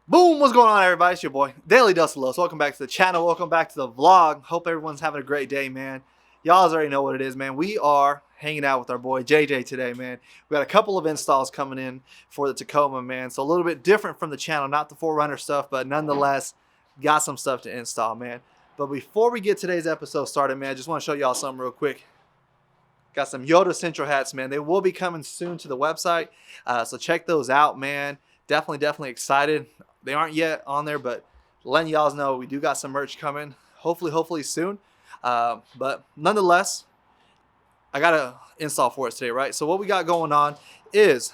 Boom! What's going on, everybody? It's your boy, Daily Dust Los. Welcome back to the channel. Welcome back to the vlog. Hope everyone's having a great day, man. Y'all already know what it is, man. We are hanging out with our boy JJ today, man. We got a couple of installs coming in for the Tacoma, man. So a little bit different from the channel, not the 4Runner stuff, but nonetheless, got some stuff to install, man. But before we get today's episode started, man, I just want to show y'all something real quick. Got some Yota Central hats, man. They will be coming soon to the website, so check those out, man. Definitely excited. They aren't yet on there, but letting y'all know we do got some merch coming. Hopefully soon. But nonetheless, I got to install for us today, right? So what we got going on is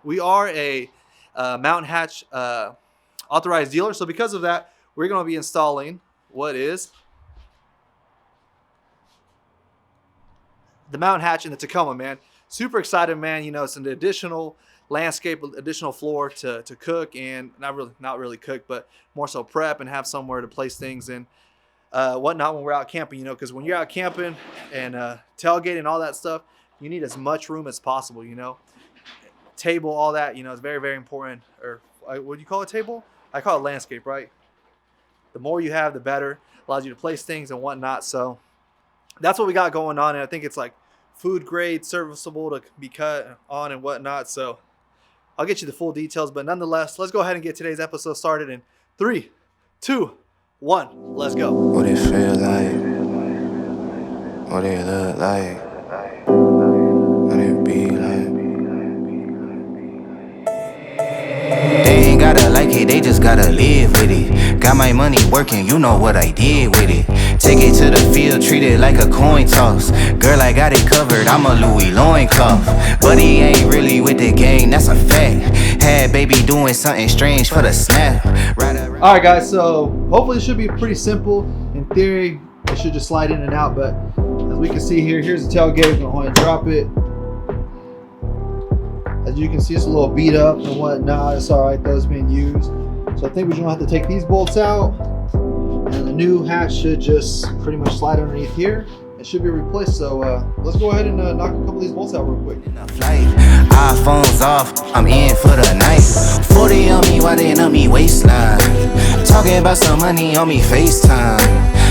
we are a Mountain Hatch authorized dealer. So because of that, we're going to be installing what is the Mountain Hatch in the Tacoma, man. Super excited, man. You know, it's an additional landscape, additional floor to cook, and not really cook, but more so prep and have somewhere to place things and whatnot when we're out camping, you know, because when you're out camping and tailgating and all that stuff, you need as much room as possible, you know. Table, all that, you know, is very important. Or what do you call a table? I call it landscape, right? The more you have, the better. Allows you to place things and whatnot. So that's what we got going on, and I think it's like food grade, serviceable to be cut on and whatnot. So I'll get you the full details, but nonetheless, let's go ahead and get today's episode started in 3, 2, 1. Let's go. What it feel like? What it look like? What it be like? They ain't gotta like it, they just gotta live with it. Got my money working, you know what I did with it. Take it to the field, treat it like a coin toss. Girl, I got it covered, I'm a Louis loincloth. But he ain't really with the gang, that's a fact. Had baby doing something strange for the snap. Alright guys, so hopefully it should be pretty simple. In theory, it should just slide in and out, but as we can see here, here's the tailgate. I'm going to drop it. As you can see, it's a little beat up and whatnot. It's alright, those being used. So I think we're going to have to take these bolts out, and the new hatch should just pretty much slide underneath here. It should be replaced. So let's go ahead and knock a couple of these bolts out real quick. iPhone's off, I'm in for the night. 40 on me, widen up me waistline. Talking about some money on me FaceTime.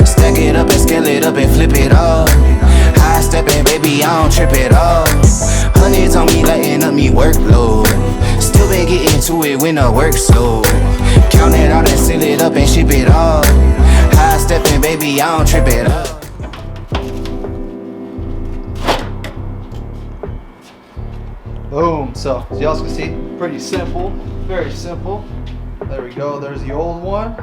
Stack it up and scale it up and flip it off. High stepping, baby, I don't trip at all. Hundreds on me, lighting up me workload. Still been getting to it when the work's slow. Count it out and seal it up and ship it off. High stepping, baby, I don't trip at all. Boom. So as y'all can see, pretty simple, very simple. There we go. There's the old one.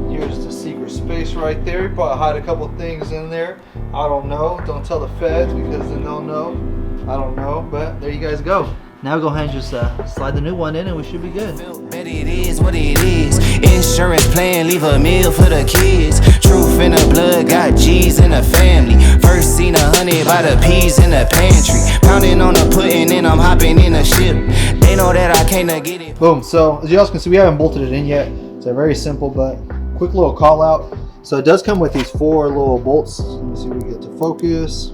Here's the secret space right there. You probably hide a couple things in there. I don't know. Don't tell the feds because then they'll know. I don't know, but there you guys go. Now go ahead and just slide the new one in and we should be good. Bet it is what it is. Insurance plan, leave a meal for the kids. Truth in the blood, got G's in the family. First seen 100 by the peas in the pantry. Pounding on the pudding and I'm hopping in a ship. They know that I can't get it. Boom. So as you guys can see, we haven't bolted it in yet. So very simple, but quick little call out. So it does come with these 4 little bolts. Let me see if we get to focus.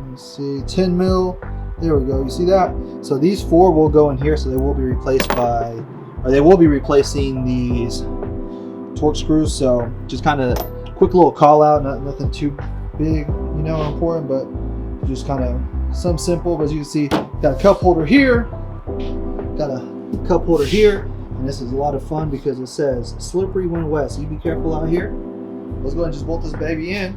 Let's see, 10 mil. There we go. You see that? So these 4 will go in here. So they will be replaced by, or they will be replacing these torque screws. So just kind of quick little call out. Nothing too big, you know, important, but just kind of some simple. But as you can see, got a cup holder here. Got a cup holder here. And this is a lot of fun because it says slippery when wet. So you be careful out here. Let's go ahead and just bolt this baby in.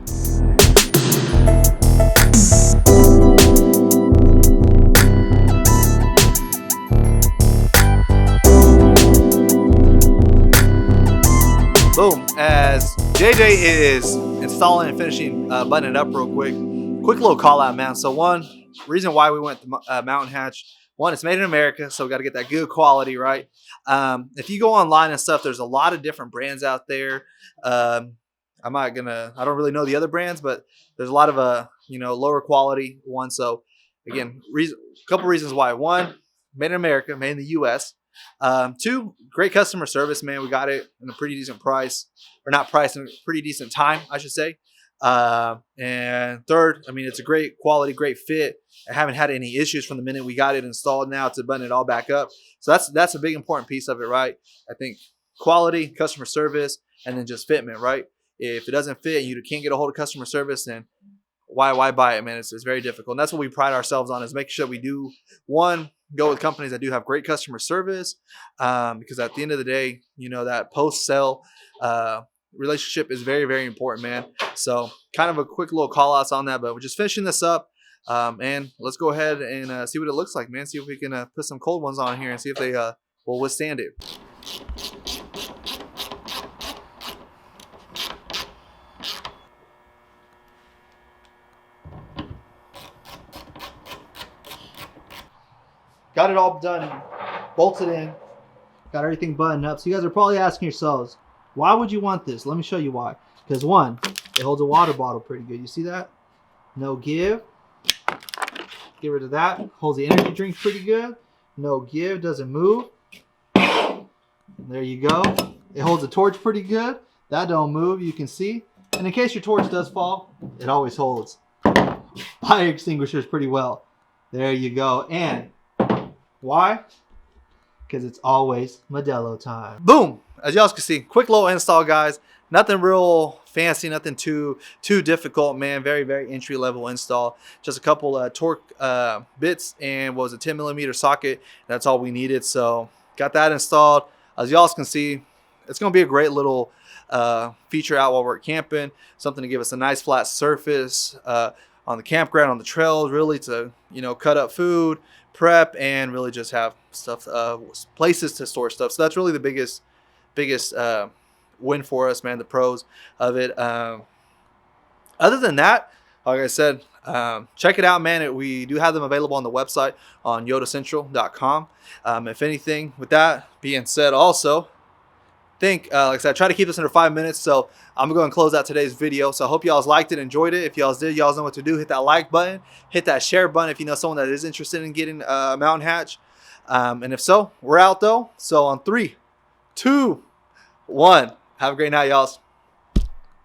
Boom. As JJ is installing and finishing buttoning it up real quick little call out, man. So one reason why we went to Mountain Hatch, one, it's made in America, so we got to get that good quality, right? If you go online and stuff, there's a lot of different brands out there. I don't really know the other brands, but there's a lot of you know, lower quality ones. So again, a couple reasons why. One, made in America, made in the US. 2, great customer service, man. We got it in a pretty decent price, or not price, in a pretty decent time, I should say. And third, I mean, it's a great quality, great fit. I haven't had any issues from the minute we got it installed now to button it all back up. So that's a big important piece of it, right? I think quality, customer service, and then just fitment, right? If it doesn't fit and you can't get a hold of customer service, then why buy it, man? It's very difficult. And that's what we pride ourselves on, is making sure we do, one, go with companies that do have great customer service, because at the end of the day, you know, that post-sale relationship is very, very important, man. So kind of a quick little call outs on that, but we're just finishing this up. And let's go ahead and see what it looks like, man. See if we can put some cold ones on here and see if they will withstand it. Got it all done, bolted in, got everything buttoned up. So you guys are probably asking yourselves, why would you want this? Let me show you why. Because one, it holds a water bottle pretty good. You see that? No give. Get rid of that. Holds the energy drink pretty good. No give, doesn't move. There you go. It holds the torch pretty good. That don't move, you can see. And in case your torch does fall, it always holds fire extinguishers pretty well. There you go. And why? Because it's always Modelo time. Boom! As y'all can see, quick little install, guys. Nothing real fancy, nothing too difficult, man. Very, very entry level install. Just a couple torque bits and what was a 10 millimeter socket. That's all we needed. So got that installed. As y'all can see, it's gonna be a great little feature out while we're camping. Something to give us a nice flat surface on the campground, on the trails, really to, you know, cut up food, prep, and really just have stuff, places to store stuff. So that's really the biggest win for us, man. The pros of it. Other than that, like I said, check it out, man. We do have them available on the website on yotacentral.com. If anything, with that being said, also like I said, I try to keep this under 5 minutes, so I'm going to close out today's video. So I hope y'all liked it, enjoyed it. If y'all did, y'all know what to do. Hit that like button, hit that share button if you know someone that is interested in getting a Mountain Hatch. And if so, we're out though. So on 3, 2, 1, have a great night, y'all.